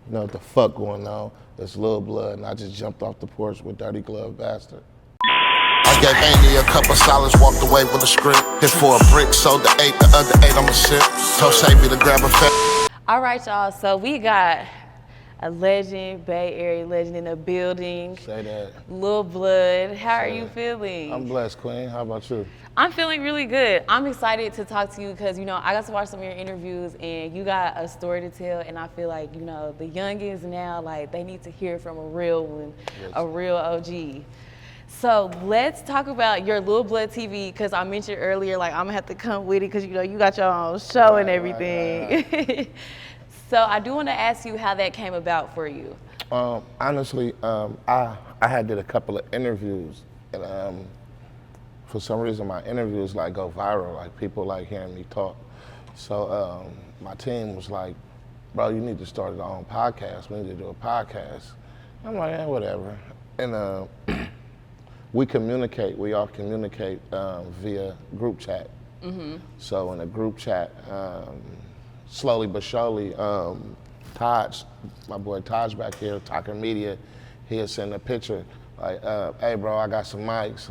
You know what the fuck going on? It's Lil Blood, and I just jumped off the porch with Dirty Glove Bastard. I gave Amy a couple solids, walked away with a script. Hit for a brick, sold the 8, the other 8 I'ma sip. Told Savvy to grab a fat. All right, y'all, so we got a legend, Bay Area legend in the building. Say that. Lil Blood, how are you feeling? I'm blessed, Queen. How about you? I'm feeling really good. I'm excited to talk to you because, you know, I got to watch some of your interviews and you got a story to tell, and I feel like, you know, the youngins now, like, they need to hear from a real one, a real OG. So let's talk about your Lil Blood TV, because I mentioned earlier, like, I'm gonna have to come with it because, you know, you got your own show and everything. Right. So I do want to ask you how that came about for you. Honestly, I had did a couple of interviews, and for some reason my interviews like go viral, like people like hearing me talk. So my team was like, bro, you need to start your own podcast. We need to do a podcast. I'm like, yeah, whatever. And we all communicate via group chat. Mm-hmm. So in a group chat, slowly but surely, Taj, my boy Taj back here, Talking Media, he'll send a picture like, hey bro, I got some mics,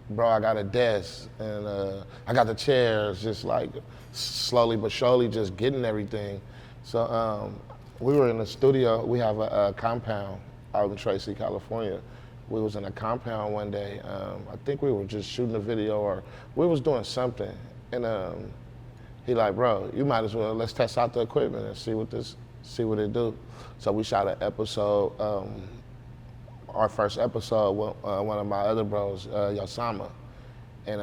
bro, I got a desk, and I got the chairs, just like slowly but surely just getting everything. So we were in the studio, we have a compound out in Tracy, California. We was in a compound one day, I think we were just shooting a video or we was doing something, and he like, bro, you might as well, let's test out the equipment and see what it do. So we shot an episode, our first episode with one of my other bros, Yosama. And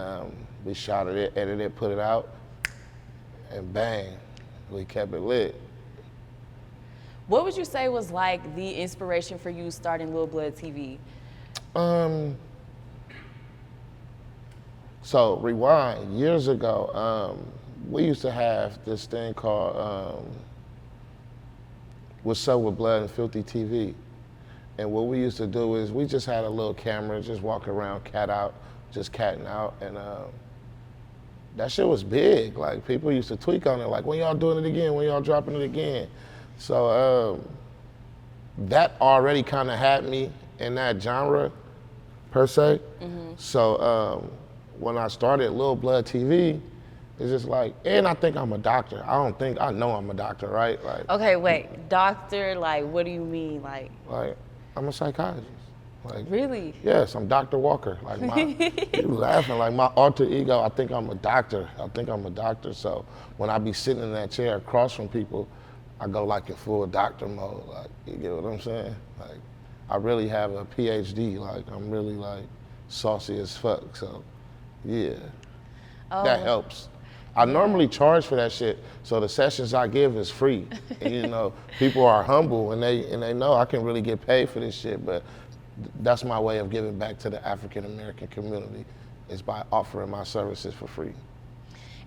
we shot it, edited it, put it out, and bang, we kept it lit. What would you say was like the inspiration for you starting Lil Blood TV? So rewind, years ago, we used to have this thing called What's Up with Blood and Philthy TV. And what we used to do is we just had a little camera, just walk around, cat out, just catting out. And that shit was big. Like people used to tweak on it, like when y'all doing it again, when y'all dropping it again. So that already kind of had me in that genre per se. Mm-hmm. So when I started Lil Blood TV, it's just like, and I think I'm a doctor. I know I'm a doctor, right? Like. Okay, wait, doctor, like, what do you mean, like? Like, I'm a psychologist. Like. Really? Yes, I'm Dr. Walker. Like you laughing, like my alter ego, I think I'm a doctor. So when I be sitting in that chair across from people, I go like in full doctor mode. Like, you get what I'm saying? Like, I really have a PhD. Like, I'm really like saucy as fuck. So, yeah, that helps. I normally charge for that shit, so the sessions I give is free. And, you know, people are humble and they know I can really get paid for this shit, but that's my way of giving back to the African American community, is by offering my services for free.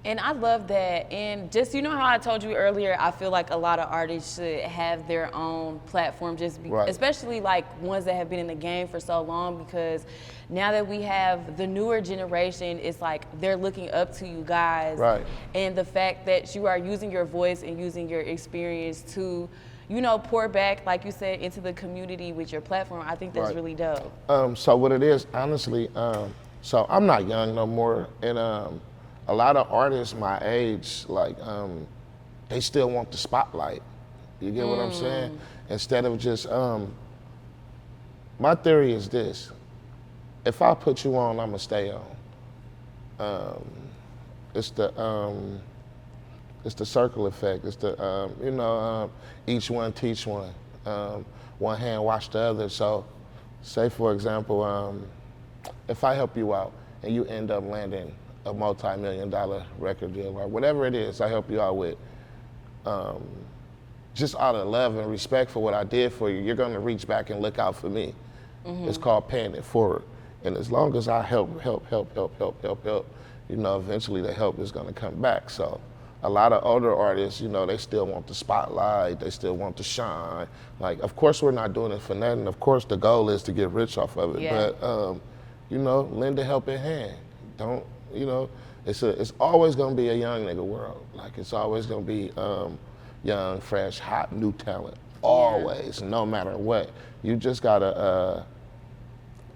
And I love that. And just, you know how I told you earlier, I feel like a lot of artists should have their own platform, right. Especially like ones that have been in the game for so long, because now that we have the newer generation, it's like they're looking up to you guys. Right. And the fact that you are using your voice and using your experience to, you know, pour back, like you said, into the community with your platform, I think that's really dope. So what it is, honestly, so I'm not young no more, and a lot of artists my age, like, they still want the spotlight. You get what I'm saying? Instead of just, my theory is this: if I put you on, I'ma stay on. It's the circle effect. It's the, each one teach one. One hand wash the other. So, say for example, if I help you out and you end up landing a multi-million-dollar record deal or whatever it is I help you out with, just out of love and respect for what I did for you, you're gonna reach back and look out for me. Mm-hmm. It's called paying it forward. And as long as I help, you know, eventually the help is gonna come back. So a lot of older artists, you know, they still want the spotlight, they still want to shine. Like, of course we're not doing it for nothing. Of course the goal is to get rich off of it, but you know, lend a helping hand. Don't, you know, it's always gonna be a young nigga world. Like, it's always gonna be young, fresh, hot, new talent. always, no matter what. You just gotta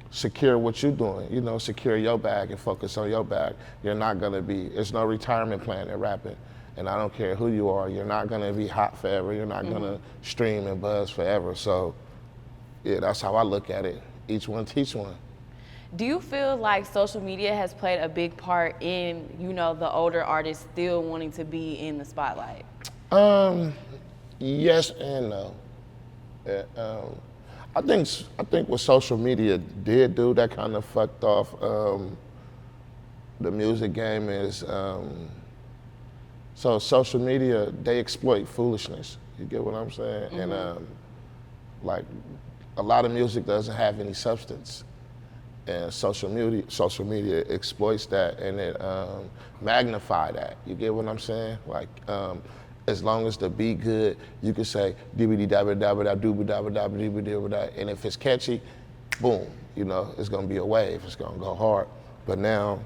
secure what you're doing, you know, secure your bag and focus on your bag. You're not gonna be, it's no retirement plan in rapping. And I don't care who you are, you're not gonna be hot forever. You're not gonna stream and buzz forever. So yeah, that's how I look at it. Each one teach one. Do you feel like social media has played a big part in, you know, the older artists still wanting to be in the spotlight? Yes and no. I think what social media did do that kind of fucked off the music game is so social media, they exploit foolishness. You get what I'm saying? And like a lot of music doesn't have any substance, and social media exploits that, and it magnify that. You get what I'm saying? Like as long as the beat good, you can say dibbity dabba dabba da dooba dabba dabba dibba dibba da, and if it's catchy, boom, you know, it's gonna be a wave. It's gonna go hard. But now,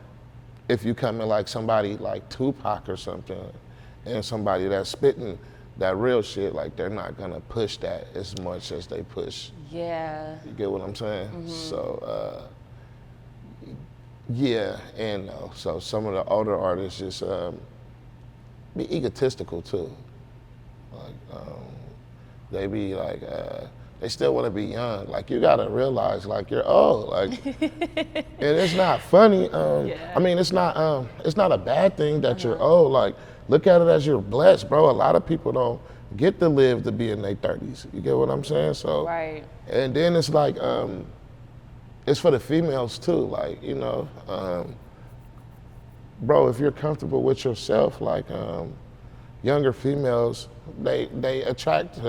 if you come in like somebody like Tupac or something, and somebody that's spitting that real shit, like they're not gonna push that as much as they push. Yeah. You get what I'm saying? So, yeah and no. So some of the older artists just be egotistical too. Like, they be like, they still wanna be young. Like you gotta realize like you're old. Like, and it's not funny. I mean, it's not a bad thing that you're old. Like, look at it as you're blessed, bro. A lot of people don't get to live to be in their 30s. You get what I'm saying? So, right. And then it's like, it's for the females too. Like, you know, bro, if you're comfortable with yourself, like younger females, they attract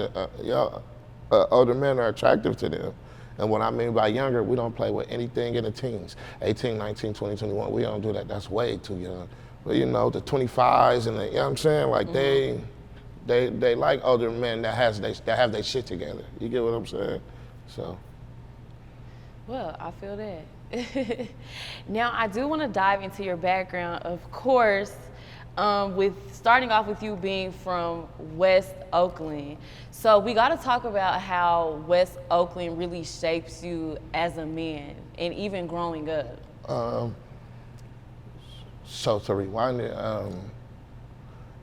older men are attractive to them. And what I mean by younger, we don't play with anything in the teens. 18, 19, 20, 21, we don't do that. That's way too young. But you know, the 25s and the, you know what I'm saying? Like they like older men that have their shit together. You get what I'm saying? So. Well, I feel that. Now, I do want to dive into your background, of course, with starting off with you being from West Oakland. So we got to talk about how West Oakland really shapes you as a man and even growing up. So to rewind it,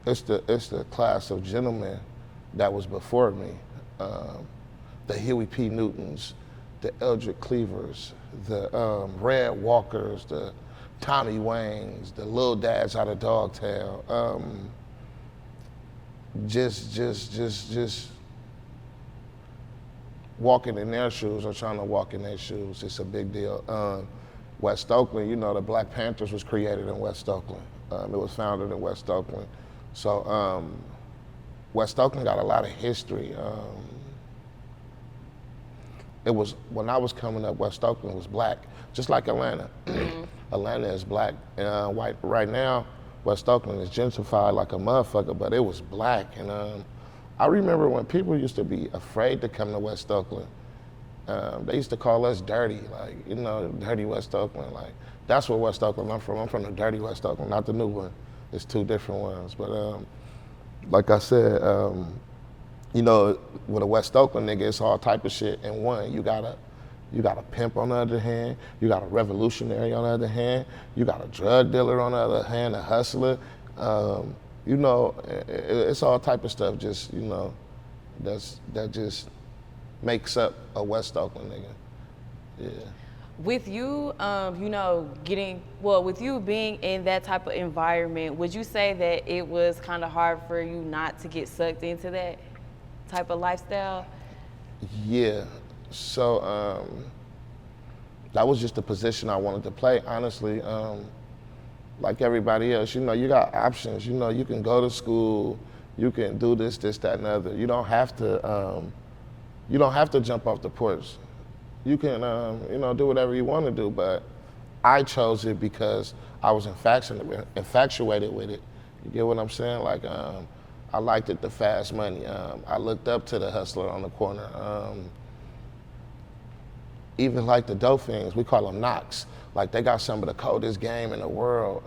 it's the class of gentlemen that was before me. The Huey P. Newtons, the Eldrick Cleavers, the Red Walkers, the Tommy Waynes, the Lil Dads out of Dogtown. Just walking in their shoes or trying to walk in their shoes, it's a big deal. West Oakland, you know, the Black Panthers was created in West Oakland. It was founded in West Oakland. So West Oakland got a lot of history. It was, when I was coming up, West Oakland was black, just like Atlanta. Atlanta is black and white. Right now, West Oakland is gentrified like a motherfucker, but it was black. And I remember when people used to be afraid to come to West Oakland. They used to call us dirty, like, you know, dirty West Oakland. Like, that's where West Oakland I'm from. I'm from the dirty West Oakland, not the new one. It's two different ones. But like I said, you know, with a West Oakland nigga, it's all type of shit in one. You got a pimp on the other hand, you got a revolutionary on the other hand, you got a drug dealer on the other hand, a hustler. You know, it's all type of stuff, just, you know, that just makes up a West Oakland nigga. Yeah. With you, you know, with you being in that type of environment, would you say that it was kind of hard for you not to get sucked into that type of lifestyle? Yeah. So that was just the position I wanted to play, honestly. Like everybody else, you know, you got options. You know, you can go to school, you can do this, that, and the other. You don't have to jump off the porch. You can, you know, do whatever you want to do. But I chose it because I was infatuated with it. You get what I'm saying? Like, I liked it, the fast money. I looked up to the hustler on the corner. Even like the dope things, we call them knocks. Like, they got some of the coldest game in the world.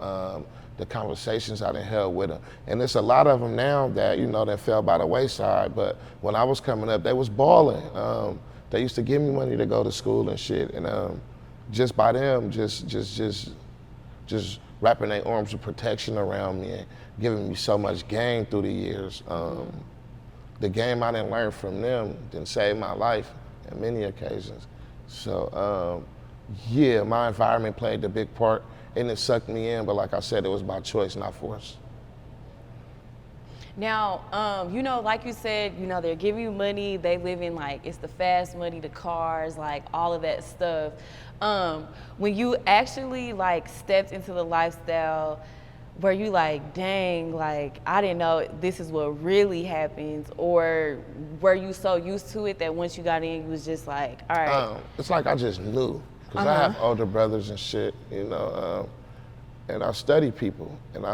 the conversations I done held with them. And there's a lot of them now that, you know, that fell by the wayside, but when I was coming up, they was balling. They used to give me money to go to school and shit, and just by them, just wrapping their arms of protection around me and giving me so much game through the years. The game I didn't learn from them didn't save my life on many occasions. So yeah, my environment played a big part and it sucked me in, but like I said, it was by choice, not force. Now, you know, like you said, you know, they're giving you money, they live in like, it's the fast money, the cars, like all of that stuff. When you actually like stepped into the lifestyle, were you like, dang, like I didn't know this is what really happens, or were you so used to it that once you got in, you was just like, all right? It's like I just knew, because I have older brothers and shit, you know, and I study people, and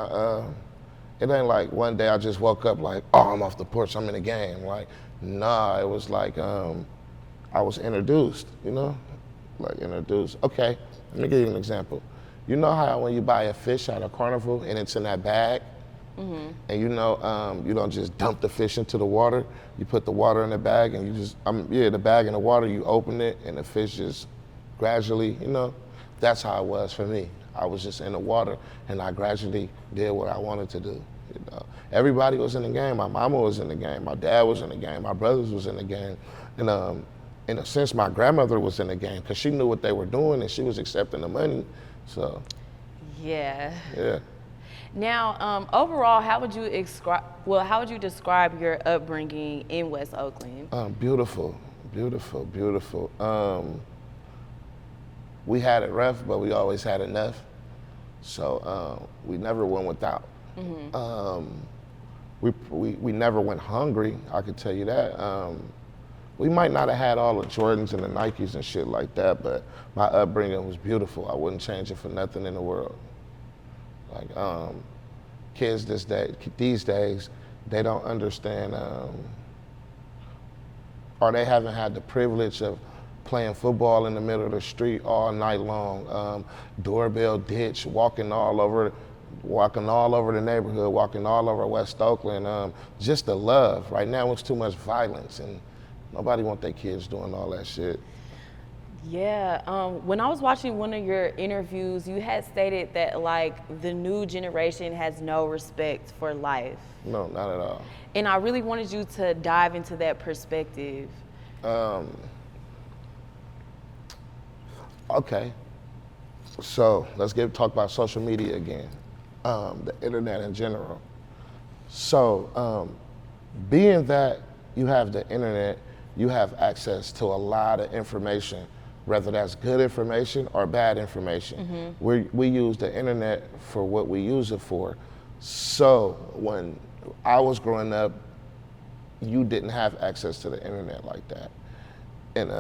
it ain't like one day I just woke up like, oh, I'm off the porch, I'm in the game. Like, nah, it was like I was introduced, you know? Like introduced. Okay, let me give you an example. You know how when you buy a fish at a carnival and it's in that bag, and you know, you don't just dump the fish into the water, you put the water in the bag and you just, the bag in the water, you open it and the fish just gradually, you know? That's how it was for me. I was just in the water and I gradually did what I wanted to do. You know, everybody was in the game. My mama was in the game. My dad was in the game. My brothers was in the game. And in a sense, my grandmother was in the game because she knew what they were doing and she was accepting the money. So. Yeah. Yeah. Now, overall, how would you describe your upbringing in West Oakland? Beautiful, beautiful, beautiful. We had it rough, but we always had enough. So we never went without. We never went hungry, I could tell you that. We might not have had all the Jordans and the Nikes and shit like that, but my upbringing was beautiful. I wouldn't change it for nothing in the world. Like kids these days, they don't understand, or they haven't had the privilege of playing football in the middle of the street all night long, doorbell ditch, walking all over the neighborhood, walking all over West Oakland, just the love. Right now it's too much violence and nobody want their kids doing all that shit. Yeah, when I was watching one of your interviews, you had stated that like the new generation has no respect for life. No, not at all. And I really wanted you to dive into that perspective. Okay, so let's talk about social media again, the internet in general. So being that you have the internet, you have access to a lot of information, whether that's good information or bad information. We use the internet for what we use it for. So when I was growing up, you didn't have access to the internet like that. And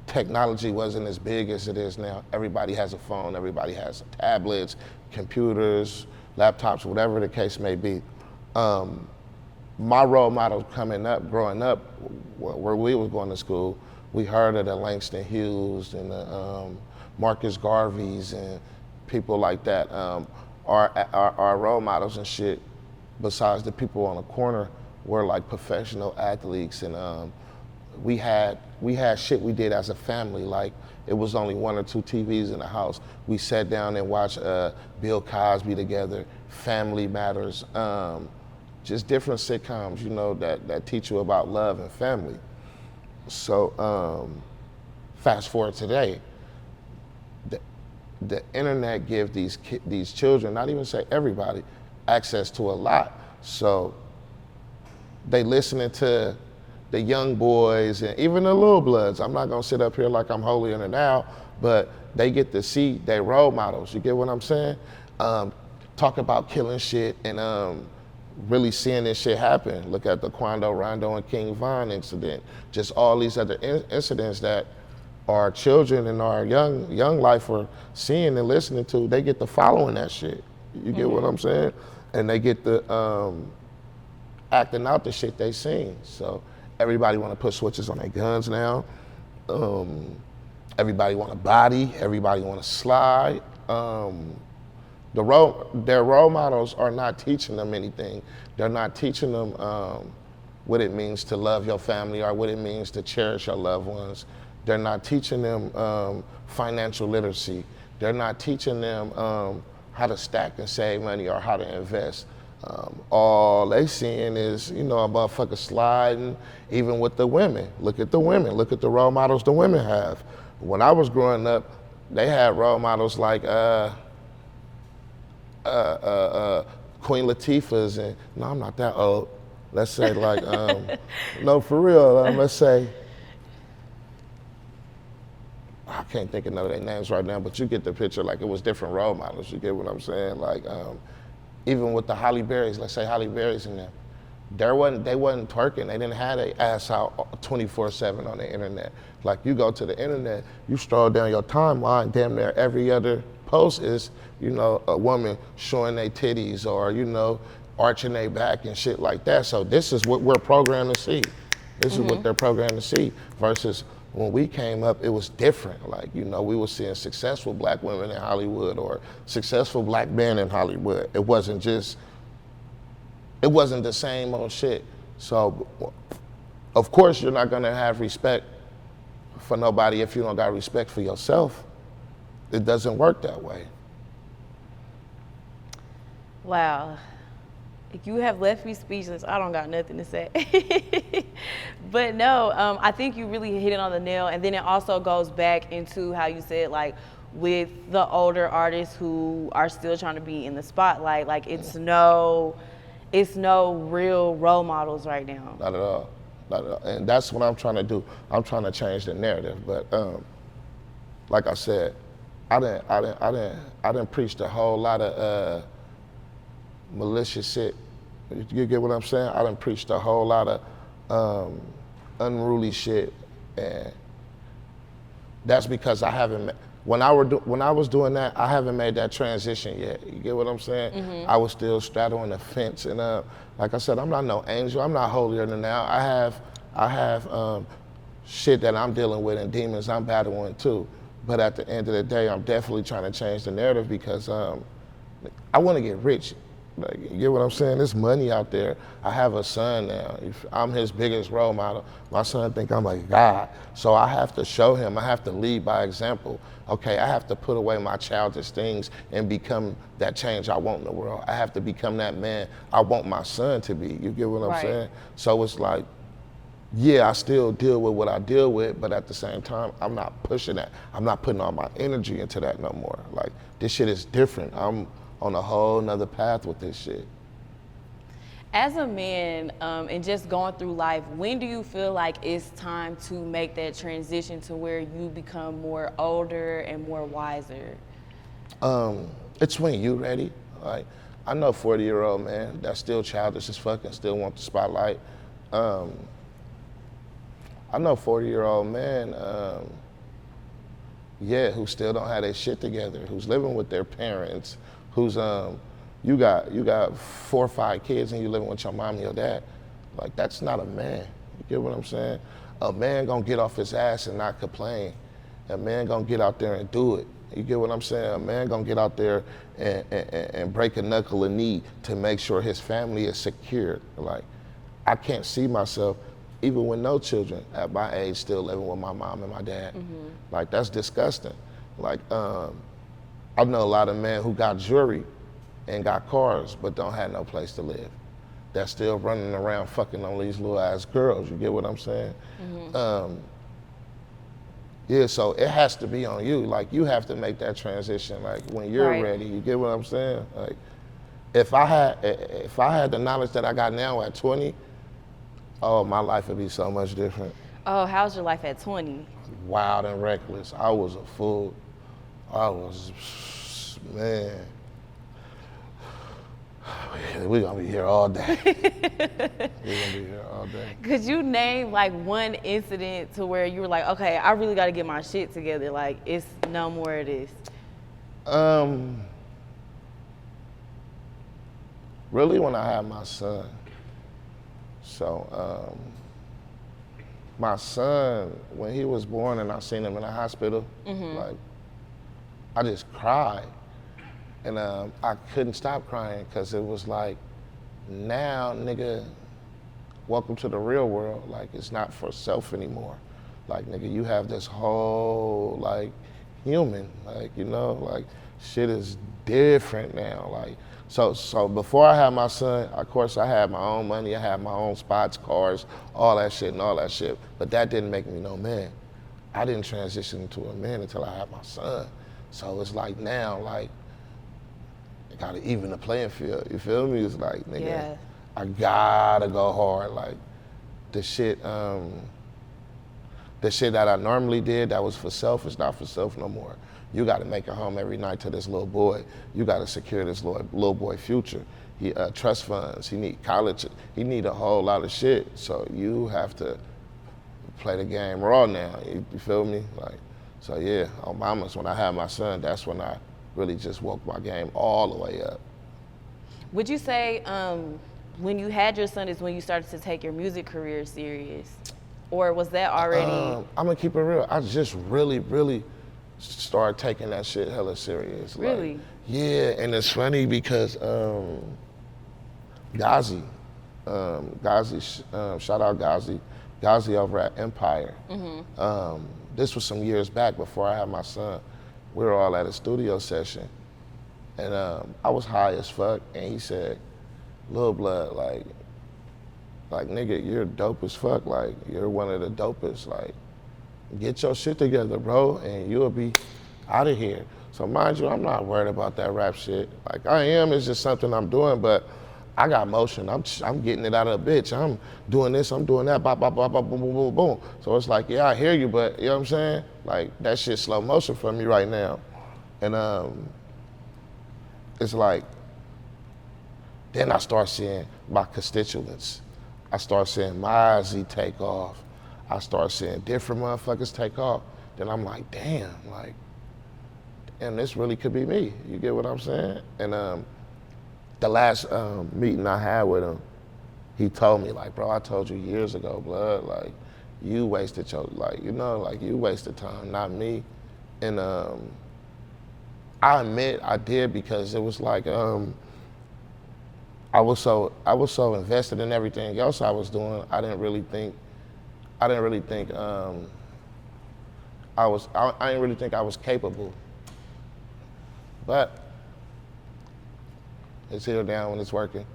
technology wasn't as big as it is now. Everybody has a phone, everybody has tablets, computers, laptops, whatever the case may be. My role models growing up, where we was going to school, we heard of the Langston Hughes and the Marcus Garveys and people like that. Our role models and shit, besides the people on the corner, were like professional athletes, and we had shit we did as a family. Like it was only 1 or 2 TVs in the house. We sat down and watched Bill Cosby together, Family Matters, just different sitcoms, you know, that teach you about love and family. So fast forward today, the internet gives these children, not even say everybody, access to a lot. So they listening to the young boys and even the Lil Bloods. I'm not gonna sit up here like I'm holier than thou, but they get to see their role models. You get what I'm saying? Talk about killing shit and really seeing this shit happen. Look at the Quando, Rondo, and King Von incident. Just all these other incidents that our children and our young life are seeing and listening to. They get to following that shit. You get what I'm saying? And they get the acting out the shit they seen. So everybody want to put switches on their guns now. Everybody want to body. Everybody want to slide. their role models are not teaching them anything. They're not teaching them what it means to love your family or what it means to cherish your loved ones. They're not teaching them financial literacy. They're not teaching them how to stack and save money or how to invest. All they seeing is, you know, a motherfucker sliding, even with the women. Look at the women, look at the role models the women have. When I was growing up, they had role models like Queen Latifah's, and no, I'm not that old. Let's say like, no, for real, let's say, I can't think of none of their names right now, but you get the picture, like it was different role models, you get what I'm saying? Like, even with the Halle Berrys, let's say Halle Berry's in them, they wasn't twerking, they didn't have their ass out 24/7 on the internet. Like you go to the internet, you stroll down your timeline, damn near every other post is, you know, a woman showing their titties or, you know, arching their back and shit like that. So this is what we're programmed to see. This is what they're programmed to see versus when we came up, it was different. Like, you know, we were seeing successful black women in Hollywood or successful black men in Hollywood. It wasn't the same old shit. So, of course, you're not gonna have respect for nobody if you don't got respect for yourself. It doesn't work that way. Wow. You have left me speechless. I don't got nothing to say. But no, I think you really hit it on the nail. And then it also goes back into how you said, like, with the older artists who are still trying to be in the spotlight, like it's no real role models right now. Not at all. Not at all. And that's what I'm trying to do. I'm trying to change the narrative. But like I said, I didn't preach a whole lot of malicious shit. You get what I'm saying? I done preached a whole lot of unruly shit, and that's because I haven't. When I was doing that, I haven't made that transition yet. You get what I'm saying? I was still straddling the fence, and like I said, I'm not no angel. I'm not holier than thou. I have shit that I'm dealing with and demons I'm battling too. But at the end of the day, I'm definitely trying to change the narrative because I want to get rich. Like, you get what I'm saying? There's money out there. I have a son now. I'm his biggest role model. My son think I'm like God. So I have to show him. I have to lead by example. Okay, I have to put away my childish things and become that change I want in the world. I have to become that man I want my son to be. You get what I'm saying? So it's like, yeah, I still deal with what I deal with, but at the same time, I'm not pushing that. I'm not putting all my energy into that no more. Like, this shit is different. I'm on a whole nother path with this shit. As a man, and just going through life, when do you feel like it's time to make that transition to where you become more older and more wiser? It's when you ready. Like, I know 40-year-old man that's still childish as fuck and still want the spotlight. I know 40-year-old man, who still don't have their shit together, who's living with their parents, who's you got 4 or 5 kids and you living with your mom and your dad. Like, that's not a man. You get what I'm saying? A man gonna get off his ass and not complain. A man gonna get out there and do it. You get what I'm saying? A man gonna get out there and break a knuckle, a knee to make sure his family is secured. Like, I can't see myself, even with no children at my age, still living with my mom and my dad. Like, that's disgusting. Like, I know a lot of men who got jewelry and got cars, but don't have no place to live. They're still running around fucking on these little ass girls. You get what I'm saying? Yeah, so it has to be on you. Like, you have to make that transition. Like, when you're ready, you get what I'm saying? Like, if I had the knowledge that I got now at 20, oh, my life would be so much different. Oh, how's your life at 20? Wild and reckless. I was a fool. Man. We're gonna be here all day. Could you name like one incident to where you were like, okay, I really gotta get my shit together. Like, it's no more of this. Really when I had my son. So, my son, when he was born and I seen him in the hospital, like, I just cried. And I couldn't stop crying because it was like, now, nigga, welcome to the real world. Like, it's not for self anymore. Like, nigga, you have this whole, like, human, like, you know, like, shit is different now. Like, so before I had my son, of course, I had my own money, I had my own spots, cars, all that shit. But that didn't make me no man. I didn't transition into a man until I had my son. So it's like now, like, I gotta even the playing field. You feel me? It's like, nigga, Yeah. I gotta go hard. Like, the shit that I normally did that was for self is not for self no more. You gotta make it home every night to this little boy. You gotta secure this little boy future. He trust funds, he need college, he need a whole lot of shit. So you have to play the game raw now, you feel me? Like, so yeah, on mamas, when I had my son, that's when I really just woke my game all the way up. Would you say when you had your son is when you started to take your music career serious? Or was that already? I'm gonna keep it real. I just really started taking that shit hella serious. Really? Like, yeah, and it's funny because Ghazi, shout out Ghazi over at Empire. This was some years back before I had my son. We were all at a studio session, and I was high as fuck, and he said, Lil Blood, like nigga, you're dope as fuck, like you're one of the dopest, like get your shit together, bro, and you'll be out of here. So mind you, I'm not worried about that rap shit. Like I am, it's just something I'm doing, but I got motion. I'm getting it out of the bitch. I'm doing this, I'm doing that, bop, bop, bop, bop, boom, boom, boom, boom. So it's like, yeah, I hear you, but you know what I'm saying? Like that shit slow motion for me right now. And it's like, then I start seeing my constituents. I start seeing Ghazi take off. I start seeing different motherfuckers take off. Then I'm like, damn, like, and this really could be me. You get what I'm saying? And the last meeting I had with him, he told me, like, bro, I told you years ago, Blood, like, you wasted your, like, you know, like, you wasted time, not me. And I admit I did because it was like, I was so invested in everything else I was doing. I didn't really think I didn't really think I was capable. But it's here down when it's working.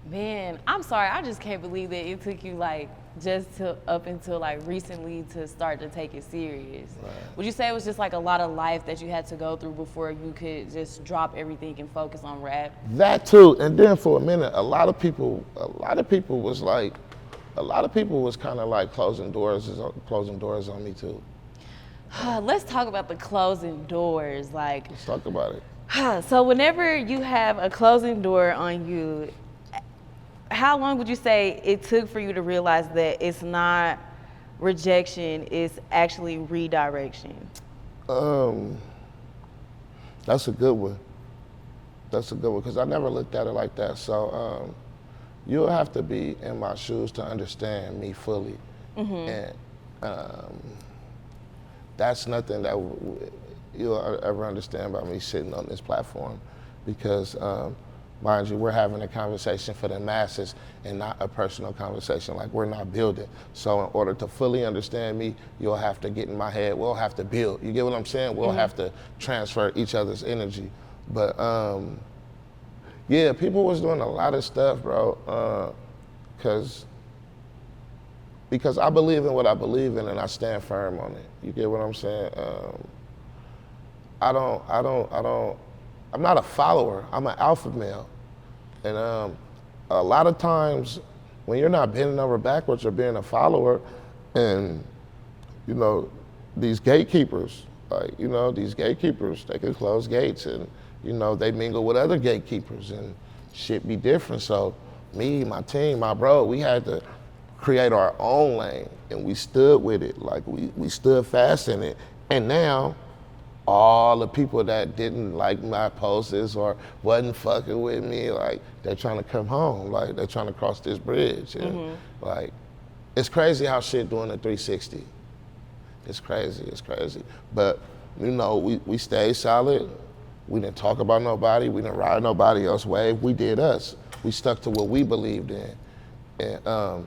Man, I'm sorry, I just can't believe that it took you like up until like recently to start to take it serious. Right. Would you say it was just like a lot of life that you had to go through before you could just drop everything and focus on rap? That too, and then for a minute, a lot of people was kind of like closing doors on me too. Let's talk about the closing doors. Like, Let's talk about it. So whenever you have a closing door on you, how long would you say it took for you to realize that it's not rejection, it's actually redirection? That's a good one. Because I never looked at it like that. So you'll have to be in my shoes to understand me fully. And that's nothing that you'll ever understand about me sitting on this platform, because mind you, we're having a conversation for the masses and not a personal conversation. Like, we're not building. So in order to fully understand me, you'll have to get in my head. We'll have to build. You get what I'm saying? We'll have to transfer each other's energy. But yeah, people was doing a lot of stuff, bro, because I believe in what I believe in and I stand firm on it. You get what I'm saying? I'm not a follower, I'm an alpha male. And a lot of times when you're not bending over backwards or being a follower, and you know, these gatekeepers, they can close gates and you know, they mingle with other gatekeepers and shit be different. So me, my team, my bro, we had to create our own lane and we stood with it. Like we stood fast in it. And now, all the people that didn't like my posts or wasn't fucking with me, like, they're trying to come home. Like, they're trying to cross this bridge. And like, it's crazy how shit doing a 360. It's crazy. But You know, we stayed solid. We didn't talk about nobody. We didn't ride nobody else's wave. We did us. We stuck to what we believed in. And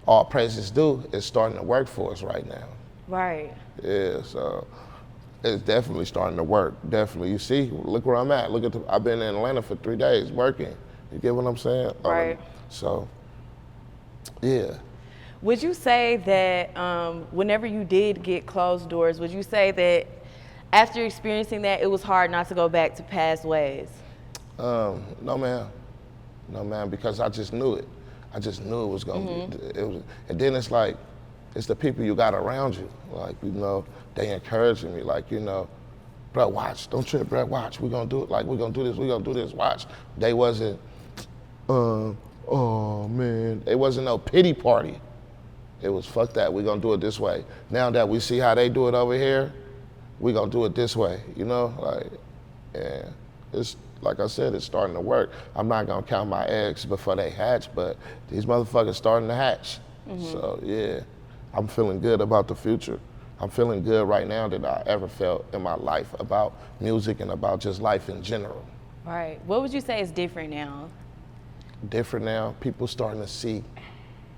all praises due, it's starting to work for us right now. Right. Yeah, so it's definitely starting to work. Definitely. You see, look where I'm at. I've been in Atlanta for 3 days working. You get what I'm saying? Right. So, yeah. Would you say that whenever you did get closed doors, would you say that after experiencing that, it was hard not to go back to past ways? No, ma'am. No, ma'am, because I just knew it. I just knew it was gonna be. And then it's like, it's the people you got around you. Like, you know, they encouraging me. Like, you know, bro, watch, don't trip, bro, watch. We gonna do it. Like, we gonna do this, watch. They wasn't, oh man. It wasn't no pity party. It was, fuck that, we gonna do it this way. Now that we see how they do it over here, we gonna do it this way, you know? Like, yeah, it's, like I said, it's starting to work. I'm not gonna count my eggs before they hatch, but these motherfuckers starting to hatch. So yeah, I'm feeling good about the future. I'm feeling good right now than I ever felt in my life about music and about just life in general. Right. What would you say is different now? Different now, people starting to see.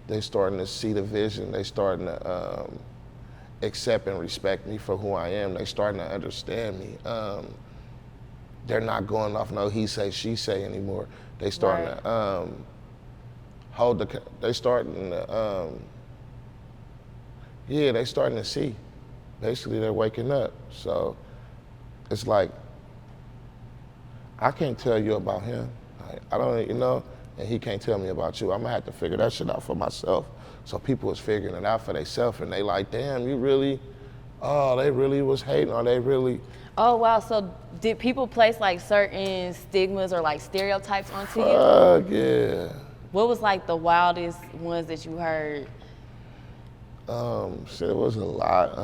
They starting to see the vision. They starting to accept and respect me for who I am. They starting to understand me. They're not going off no he say, she say anymore. They starting to they starting to, yeah, they starting to see. Basically, they're waking up. So it's like, I can't tell you about him. I don't, you know, and he can't tell me about you. I'm gonna have to figure that shit out for myself. So people was figuring it out for themselves, and they like, damn, you really, oh, they really was hating, or they really. Oh, wow, so did people place like certain stigmas or like stereotypes onto you? Fuck yeah. What was like the wildest ones that you heard? Shit, it was a lot.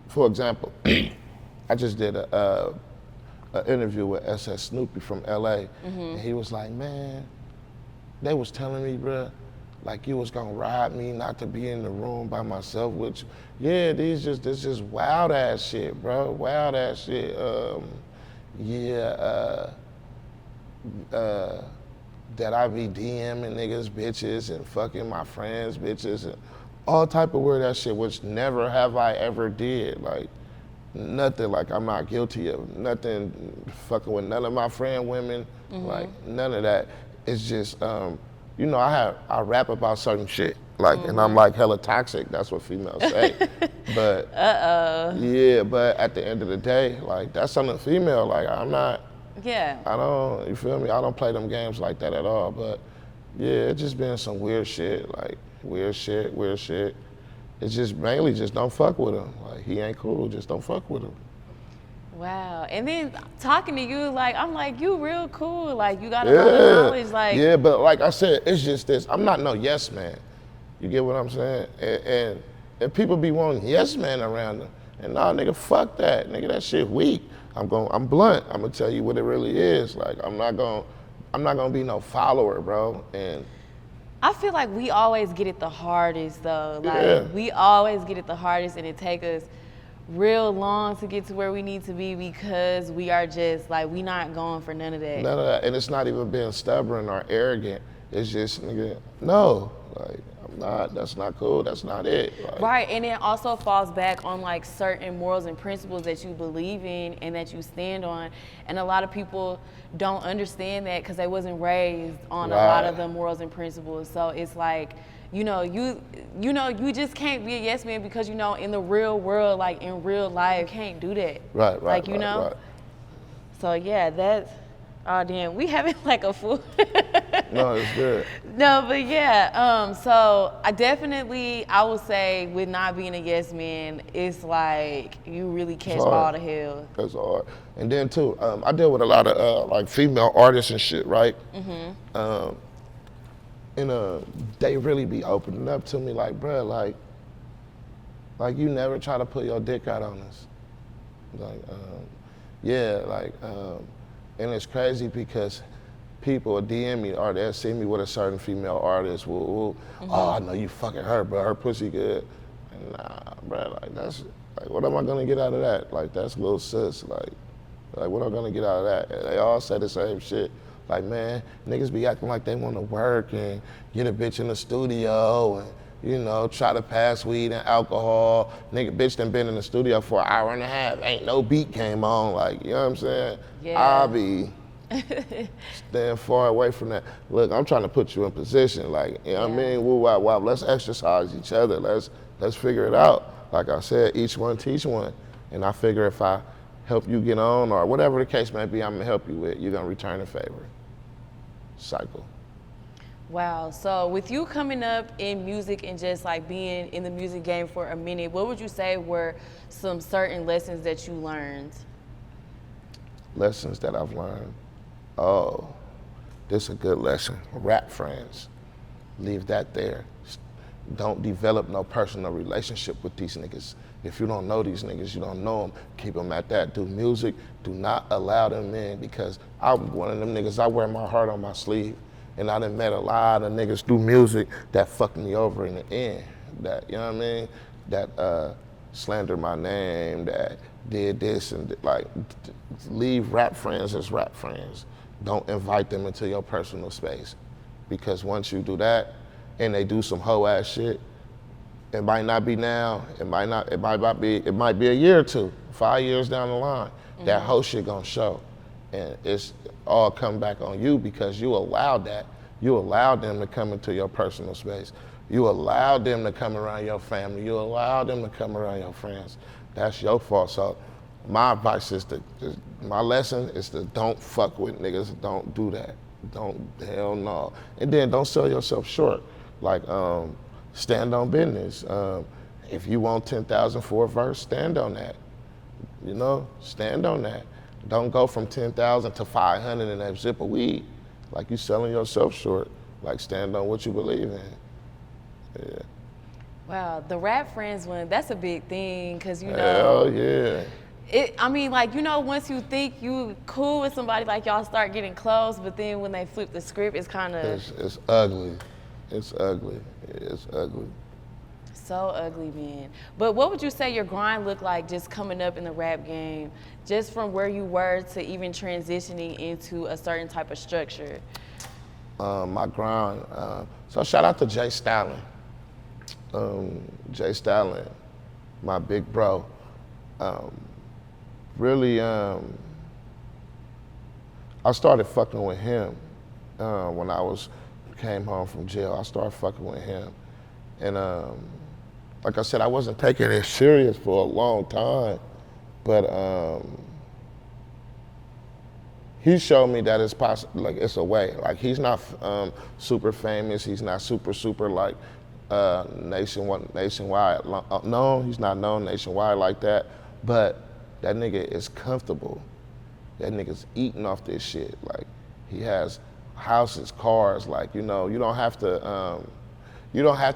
For example, I just did an interview with SS Snoopy from LA, and he was like, man, they was telling me, bruh, like you was gonna ride me not to be in the room by myself with you. Yeah, this just wild ass shit, bro, wild ass shit. That I be DMing niggas, bitches, and fucking my friends, bitches, and all type of weird ass shit, which never have I ever did. Like, nothing, like I'm not guilty of nothing, fucking with none of my friend women, like none of that. It's just, you know, I rap about certain shit, like, and I'm like hella toxic, that's what females say. But, yeah, but at the end of the day, like, that's something female, like, I'm not, I don't, you feel me? I don't play them games like that at all, but yeah, it's just been some weird shit, like, weird shit. It's just mainly just don't fuck with him. Like, he ain't cool, just don't fuck with him. Wow. And then talking to you, like, I'm like, you real cool. Like, you got a lot of knowledge. Like, yeah, but like I said, it's just this. I'm not no yes man. You get what I'm saying? And people be wanting yes man around them. And nah, nigga, fuck that. Nigga, that shit weak. I'm blunt. I'm gonna tell you what it really is. Like, I'm not gonna be no follower, bro. And I feel like we always get it the hardest, though. Like, we always get it the hardest, and it take us real long to get to where we need to be because we are just, like, we not going for none of that. None of that. And it's not even being stubborn or arrogant. It's just, nigga, no. Like, I'm not, that's not cool. That's not it. Like, right, and it also falls back on, like, certain morals and principles that you believe in and that you stand on. And a lot of people don't understand that because they wasn't raised on a lot of the morals and principles. So it's like, you know, you just can't be a yes man because, you know, in the real world, like in real life, you can't do that. Right. Like, you know? Right. So yeah, that's, oh damn, we having like a full. No, it's good. No, but yeah, so I would say with not being a yes man, it's like you really catch all the hell. That's hard. And then too, I deal with a lot of like female artists and shit, right? And they really be opening up to me like, bruh, like you never try to put your dick out on us. Like, and it's crazy because people will DM me or they'll see me with a certain female artist. Oh, I know you fucking her, bro. Her pussy good. And nah, bro, like that's, like what am I gonna get out of that? Like that's little sis, like what am I gonna get out of that? And they all say the same shit. Like, man, niggas be acting like they wanna work and get a bitch in the studio and, you know, try to pass weed and alcohol. Nigga, bitch done been in the studio for an hour and a half. Ain't no beat came on. Like, you know what I'm saying? Yeah. I'll be staying far away from that. Look, I'm trying to put you in position. Like, you know what I mean? Woo, wop, wop. Let's exercise each other. Let's figure it out. Like I said, each one teach one. And I figure if I help you get on or whatever the case may be, I'm gonna help you with, you're gonna return the favor. Cycle. Wow. So with you coming up in music and just like being in the music game for a minute, what would you say were some certain lessons that you learned? Lessons that I've learned. Oh, this is a good lesson. Rap friends. Leave that there. Don't develop no personal relationship with these niggas. If you don't know these niggas, you don't know them, keep them at that. Do music, do not allow them in, because I'm one of them niggas, I wear my heart on my sleeve. And I done met a lot of niggas through music that fucked me over in the end. That, you know what I mean? That slandered my name, that did this and like, leave rap friends as rap friends. Don't invite them into your personal space. Because once you do that, and they do some hoe ass shit, it might not be now, it might be a year or two, 5 years down the line, that whole shit gonna show. And it's all come back on you because you allowed that. You allowed them to come into your personal space. You allowed them to come around your family. You allowed them to come around your friends. That's your fault. So my advice is my lesson is to don't fuck with niggas. Don't do that. Don't, hell no. And then don't sell yourself short. Like, stand on business. If you want 10,000 for a verse, stand on that. You know, stand on that. Don't go from 10,000 to 500 in that zip of weed. Like you selling yourself short. Like stand on what you believe in. Yeah. Wow, the rap friends one, that's a big thing, cause you know. Hell yeah. I mean, like, you know, once you think you cool with somebody, like y'all start getting close, but then when they flip the script, it's kind of. It's ugly. It's ugly. It's ugly. So ugly, man. But what would you say your grind looked like just coming up in the rap game, just from where you were to even transitioning into a certain type of structure? My grind, so shout out to Jay Stalin. Jay Stalin, my big bro. Really, I started fucking with him when I came home from jail. I started fucking with him. And like I said, I wasn't taking it serious for a long time, but he showed me that it's possible, like it's a way. Like he's not super famous, he's not super like nationwide. No, he's not known nationwide like that, but that nigga is comfortable. That nigga's eating off this shit. Like he has houses, cars, like, you know, you don't have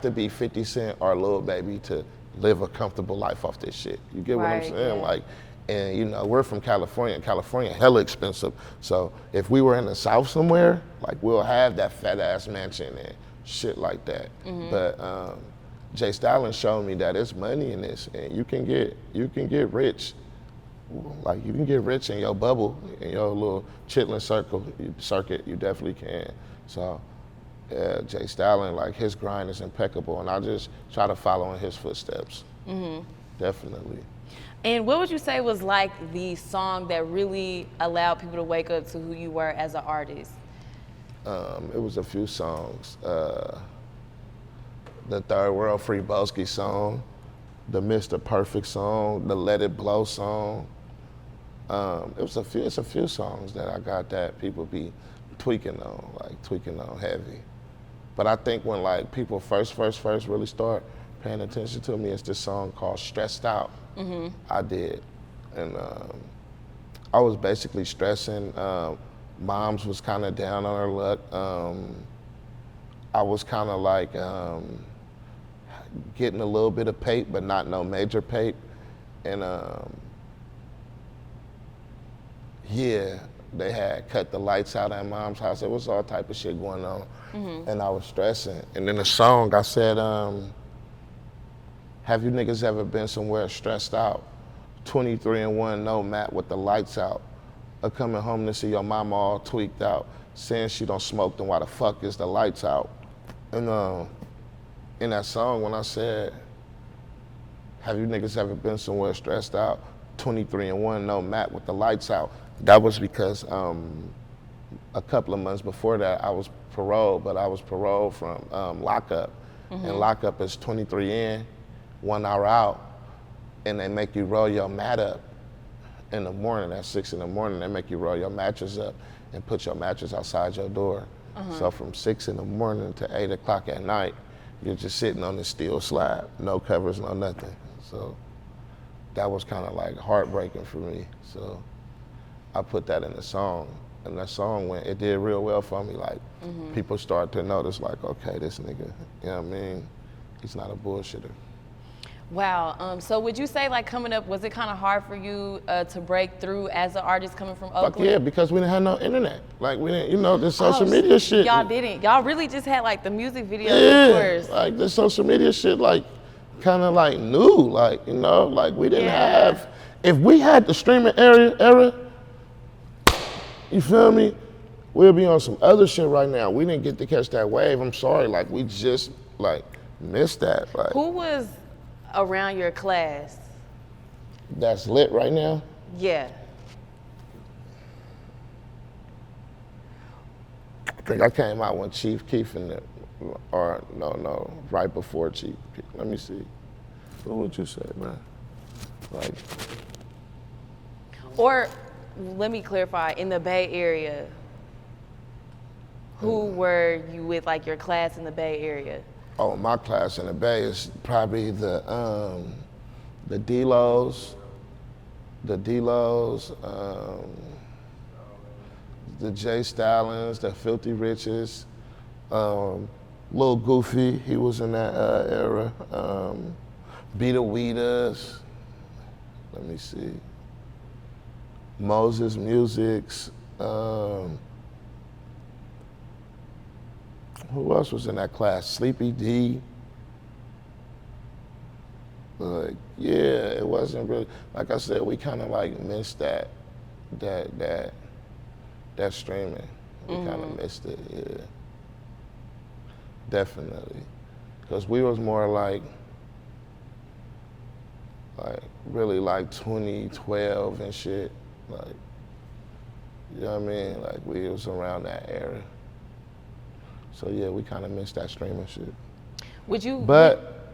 to be 50 Cent or Lil Baby to live a comfortable life off this shit. You get what I'm saying? Yeah. Like, and you know, we're from California. California hella expensive. So if we were in the South somewhere, like we'll have that fat ass mansion and shit like that. But Jay Stalin showed me that it's money in this, and you can get rich. Like you can get rich in your bubble, in your little chitlin circuit. You definitely can. So. Yeah, Jay Stalin, like his grind is impeccable, and I just try to follow in his footsteps. Definitely. And what would you say was like the song that really allowed people to wake up to who you were as an artist? It was a few songs. The Third World Free Boski song, the Mr. Perfect song, the Let It Blow song. It's a few songs that I got that people be tweaking on heavy. But I think when like people first really start paying attention to me, it's this song called Stressed Out. I did. And I was basically stressing. Moms was kind of down on her luck. I was kind of like getting a little bit of pape, but not no major pape. And yeah, they had cut the lights out at Mom's house. There was all type of shit going on. And I was stressing. And then the song, I said, Have you niggas ever been somewhere stressed out? 23 and 1, no mat with the lights out. Or coming home to see your mama all tweaked out, saying she don't smoke, then why the fuck is the lights out? And in that song, when I said, have you niggas ever been somewhere stressed out? 23 and 1, no mat with the lights out. That was because a couple of months before that, I was paroled, but I was paroled from lockup. And lockup is 23 in, 1 hour out, and they make you roll your mat up in the morning, at 6 in the morning. They make you roll your mattress up and put your mattress outside your door. So from 6 in the morning to 8 o'clock at night, you're just sitting on this steel slab, no covers, no nothing. So that was kind of like heartbreaking for me. So I put that in the song, and that song it did real well for me. Like people started to notice, like, okay, this nigga, you know what I mean? He's not a bullshitter. Wow. So would you say, like, coming up, was it kind of hard for you to break through as an artist coming from Oakland? Fuck yeah, because we didn't have no internet. Like, we didn't, you know, this social media shit. Y'all didn't. Y'all really just had, like, the music videos, yeah, of course. Like, the social media shit, like, kind of, like, new. Like, you know, like, we didn't have, if we had the streaming era, you feel me? We'll be on some other shit right now. We didn't get to catch that wave. I'm sorry. Like, we just, like, missed that. Like, who was around your class that's lit right now? Yeah. I think I came out when Chief Keef and or no, right before Chief Keef. Let me see. What would you say, man? Like, or let me clarify, in the Bay Area, who were you with, like, your class in the Bay Area? Oh, my class in the Bay is probably the D-Los, the J Stallions, the Philthy Riches, Lil Goofy, he was in that era. Beat Weedas, let me see. Moses Musics. Who else was in that class? Sleepy D. Yeah, it wasn't really, like I said, we kind of like missed that streaming. We kind of missed it, yeah. Definitely. Because we was more like really like 2012 and shit. Like, you know what I mean? Like, we was around that era. So yeah, we kind of missed that streaming shit. But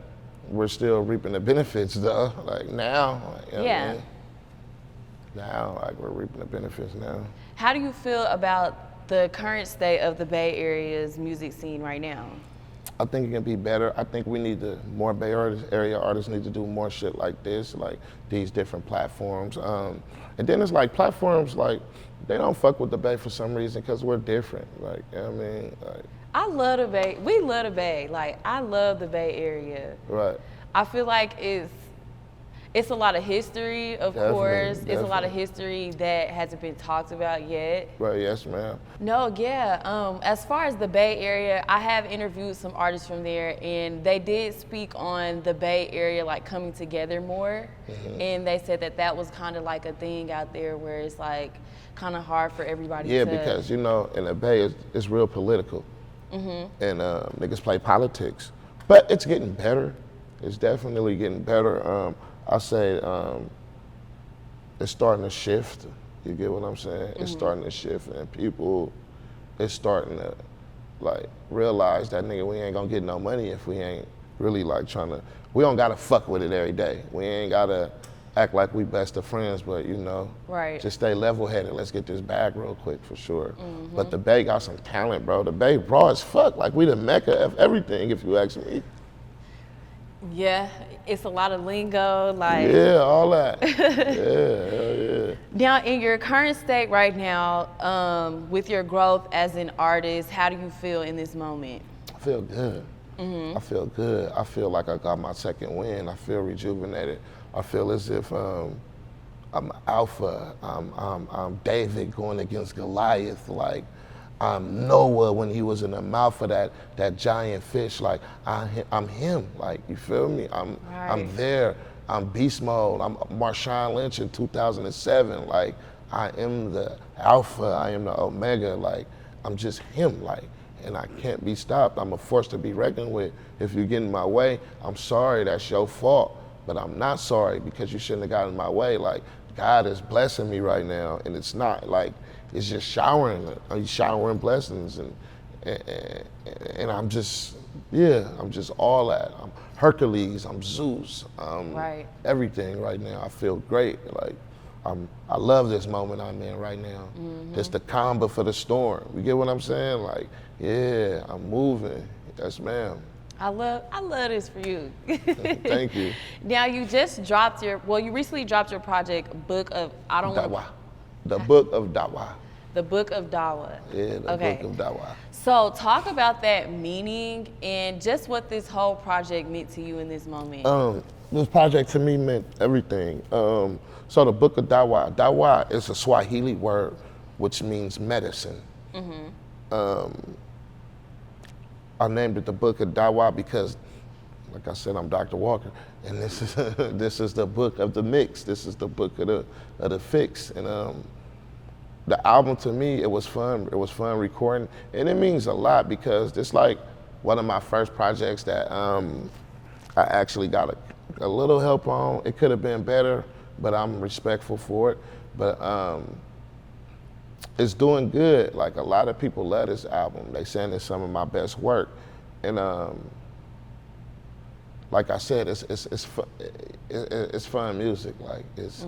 we're still reaping the benefits though. Like now, like, you know what I mean? Now, like, we're reaping the benefits now. How do you feel about the current state of the Bay Area's music scene right now? I think it can be better. I think we need more Bay Area artists need to do more shit like this, like these different platforms. And then it's like platforms, like, they don't fuck with the Bay for some reason because we're different. Like, you know what I mean? Like, I love the Bay. We love the Bay. Like, I love the Bay Area. Right. I feel like it's a lot of history, of course. Definitely. It's a lot of history that hasn't been talked about yet. Right, yes, ma'am. No, yeah. As far as the Bay Area, I have interviewed some artists from there, and they did speak on the Bay Area, like, coming together more. And they said that was kind of like a thing out there where it's, like, kind of hard for everybody to... Yeah, because, you know, in the Bay, it's real political. And niggas play politics. But it's getting better. It's definitely getting better. I say it's starting to shift. You get what I'm saying? It's starting to shift, and people, it's starting to, like, realize that, nigga, we ain't gonna get no money if we ain't really, like, we don't gotta fuck with it every day. We ain't gotta act like we best of friends, but, you know, just stay level-headed. Let's get this bag real quick, for sure. But the Bay got some talent, bro. The Bay raw as fuck. Like, we the mecca of everything, if you ask me. Yeah, it's a lot of lingo, like... Yeah, all that. Yeah, hell yeah. Now, in your current state right now, with your growth as an artist, how do you feel in this moment? I feel good. I feel good. I feel like I got my second win. I feel rejuvenated. I feel as if I'm alpha. I'm David going against Goliath. Like, I'm Noah when he was in the mouth of that giant fish. Like I'm him. Like, you feel me? I'm there. I'm beast mode. I'm Marshawn Lynch in 2007. Like, I am the alpha. I am the omega. Like, I'm just him. Like, and I can't be stopped. I'm a force to be reckoned with. If you get in my way, I'm sorry. That's your fault. But I'm not sorry because you shouldn't have gotten in my way. Like, God is blessing me right now, and it's not like it's just showering. He's showering blessings, and I'm just, yeah, I'm just all that. I'm Hercules. I'm Zeus. I'm everything right now. I feel great. Like, I love this moment I'm in right now. It's the calm before the storm. You get what I'm saying? Like, yeah, I'm moving. Yes, ma'am. I love this for you. Thank you. Now you just dropped you recently dropped your project, Book of, Dawa. The Book of Dawa. The Book of Dawa. Yeah, the Book of Dawa. So talk about that meaning and just what this whole project meant to you in this moment. This project to me meant everything. So the Book of Dawa, Dawa is a Swahili word which means medicine. I named it the Book of Dawa because, like I said, I'm Dr. Walker, and this is the book of the mix. This is the book of the fix. And the album, to me, it was fun. It was fun recording, and it means a lot because it's like one of my first projects that I actually got a little help on. It could have been better, but I'm respectful for it. But it's doing good. Like, a lot of people love this album. They saying it's some of my best work, and like I said, it's fun music. Like, it's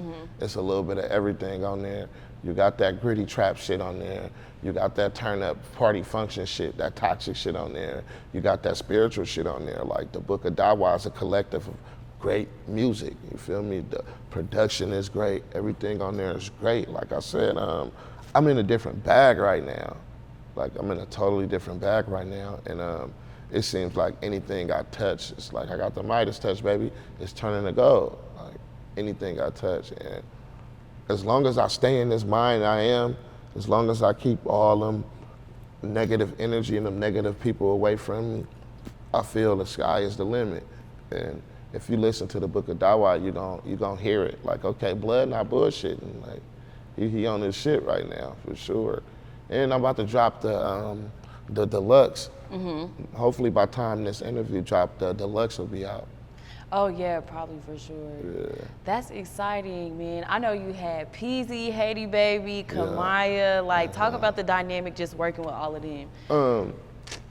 a little bit of everything on there. You got that gritty trap shit on there. You got that turn up party function shit, that toxic shit on there. You got that spiritual shit on there. Like, the Book of Dawa is a collective of great music. You feel me? The production is great. Everything on there is great. Like I said, I'm in a different bag right now. Like, I'm in a totally different bag right now. And it seems like anything I touch, it's like I got the Midas touch, baby. It's turning to gold. Like, anything I touch. And as long as I stay in this mind I am, as long as I keep all them negative energy and them negative people away from me, I feel the sky is the limit. And if you listen to the Book of Dawa, you gon' hear it. Like, okay, Blood not bullshitting. Like, he on his shit right now, for sure. And I'm about to drop the deluxe. Hopefully by the time this interview drop, the deluxe will be out. Oh yeah, probably, for sure. Yeah. That's exciting, man. I know you had Peezy, Haiti Baby, Kamiayah. Like, talk about the dynamic just working with all of them.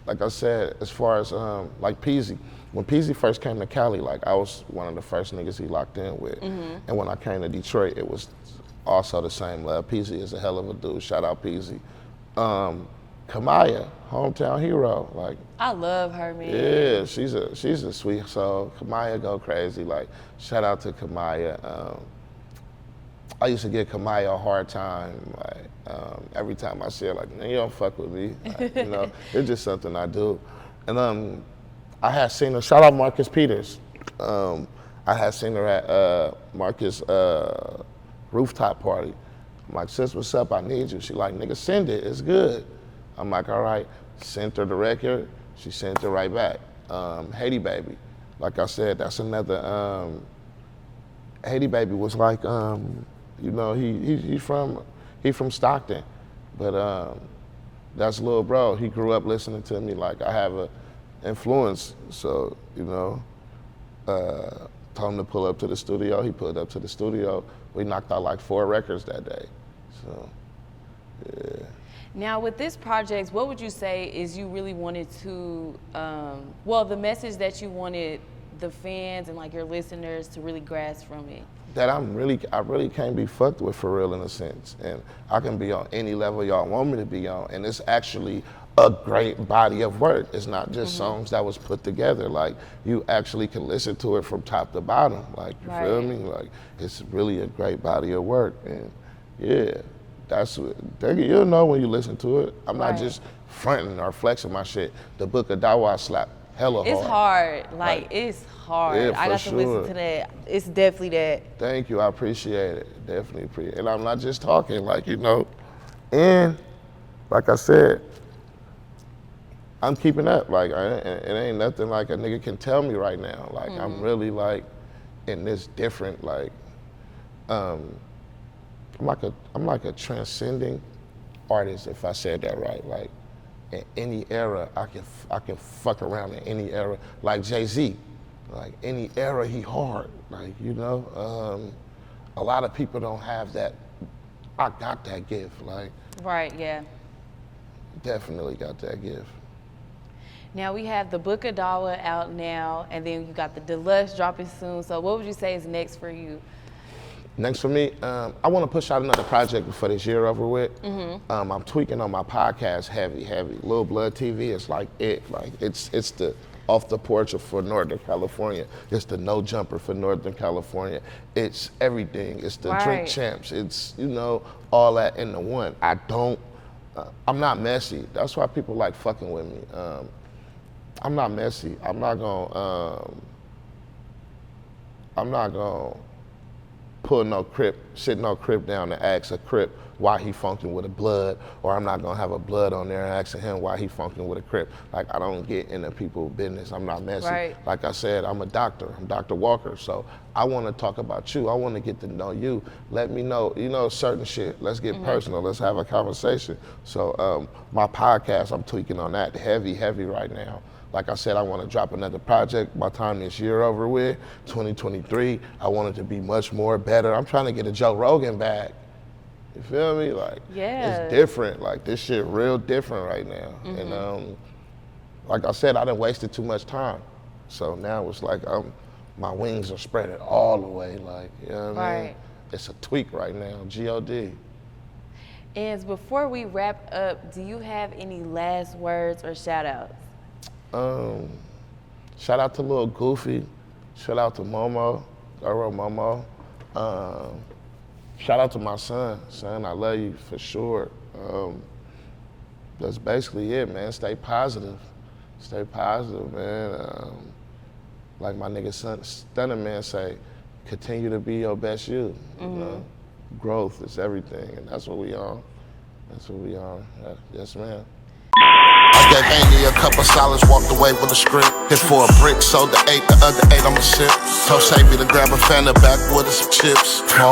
Like I said, as far as like Peezy, when Peezy first came to Cali, like, I was one of the first niggas he locked in with. And when I came to Detroit, it was also the same love. Peezy is a hell of a dude. Shout out Peezy. Kamiayah, hometown hero. Like, I love her, man. Yeah, she's a sweet soul. Kamiayah go crazy. Like, shout out to Kamiayah. I used to give Kamiayah a hard time. Like, every time I see her, like, man, you don't fuck with me. Like, you know, it's just something I do. And I had seen her. Shout out Marcus Peters. I had seen her at Marcus' rooftop party. I'm like, sis, what's up? I need you. She like, nigga, send it. It's good. I'm like, all right. Sent her the record. She sent it right back. Haiti Baby. Like I said, that's another. Haiti Baby was like, you know, he from Stockton, but that's Lil Bro. He grew up listening to me. Like, I have a influence. So, you know, told him to pull up to the studio. He pulled up to the studio. We knocked out like 4 records that day. So, yeah. Now, with this project, what would you say is you really wanted to, well, the message that you wanted the fans and like your listeners to really grasp from it? That I really can't be fucked with, for real, in a sense. And I can be on any level y'all want me to be on. And it's actually a great body of work. It's not just songs that was put together. Like, you actually can listen to it from top to bottom. Like, you feel me? Like, it's really a great body of work. And yeah, that's what, you'll know when you listen to it. I'm not just fronting or flexing my shit. The Book of Dawa slap hella hard. It's hard. Like, it's hard. Yeah, I got to listen to that. It's definitely that. Thank you. I appreciate it. Definitely appreciate it. And I'm not just talking, like, you know. And like I said, I'm keeping up. Like, it ain't nothing like a nigga can tell me right now. Like, I'm really like in this different, like, I'm like a transcending artist, if I said that right. Like, in any era, I can fuck around in any era. Like Jay-Z, like any era he hard. Like, you know, a lot of people don't have that. I got that gift. Like, Right, yeah. definitely got that gift. Now we have the Book of Dawa out now, and then you got the Deluxe dropping soon. So what would you say is next for you? Next for me, I want to push out another project before this year over with. I'm tweaking on my podcast heavy. Lil Blood Tv is like it. Like it's the off the porch for Northern California. It's the no jumper for Northern California. It's everything. It's the drink champs. It's, you know, all that in the one. I'm not messy. That's why people like fucking with me. I'm not messy. I'm not gonna pull no crip, sit no crip down to ask a crip why he funking with a blood, or I'm not gonna have a blood on there and asking him why he funking with a crip. Like, I don't get into people's business. I'm not messy. Right. Like I said, I'm a doctor. I'm Dr. Walker. So I want to talk about you. I want to get to know you. Let me know, you know, certain shit. Let's get personal. Let's have a conversation. So my podcast, I'm tweaking on that heavy right now. Like I said, I want to drop another project by the time this year over with, 2023. I want it to be much more better. I'm trying to get a Joe Rogan back. You feel me? Like, it's different. Like, this shit real different right now. And like I said, I done wasted too much time. So now it's like my wings are spreading all the way. Like, you know what I mean? It's a tweak right now, G-O-D. And before we wrap up, do you have any last words or shout outs? Shout out to Lil Goofy. Shout out to Momo, Earl Momo. Shout out to my son. Son, I love you for sure. That's basically it, man. Stay positive. Stay positive, man. Like my nigga Stunner Man say, continue to be your best you. You know? Growth is everything, and that's what we on. That's what we on. Yes, ma'am. I gave Amy a couple solids, walked away with a script. Hit for a brick, sold the 8, the other 8 I'ma sip. Told Savvy to grab a Fanta back with some chips.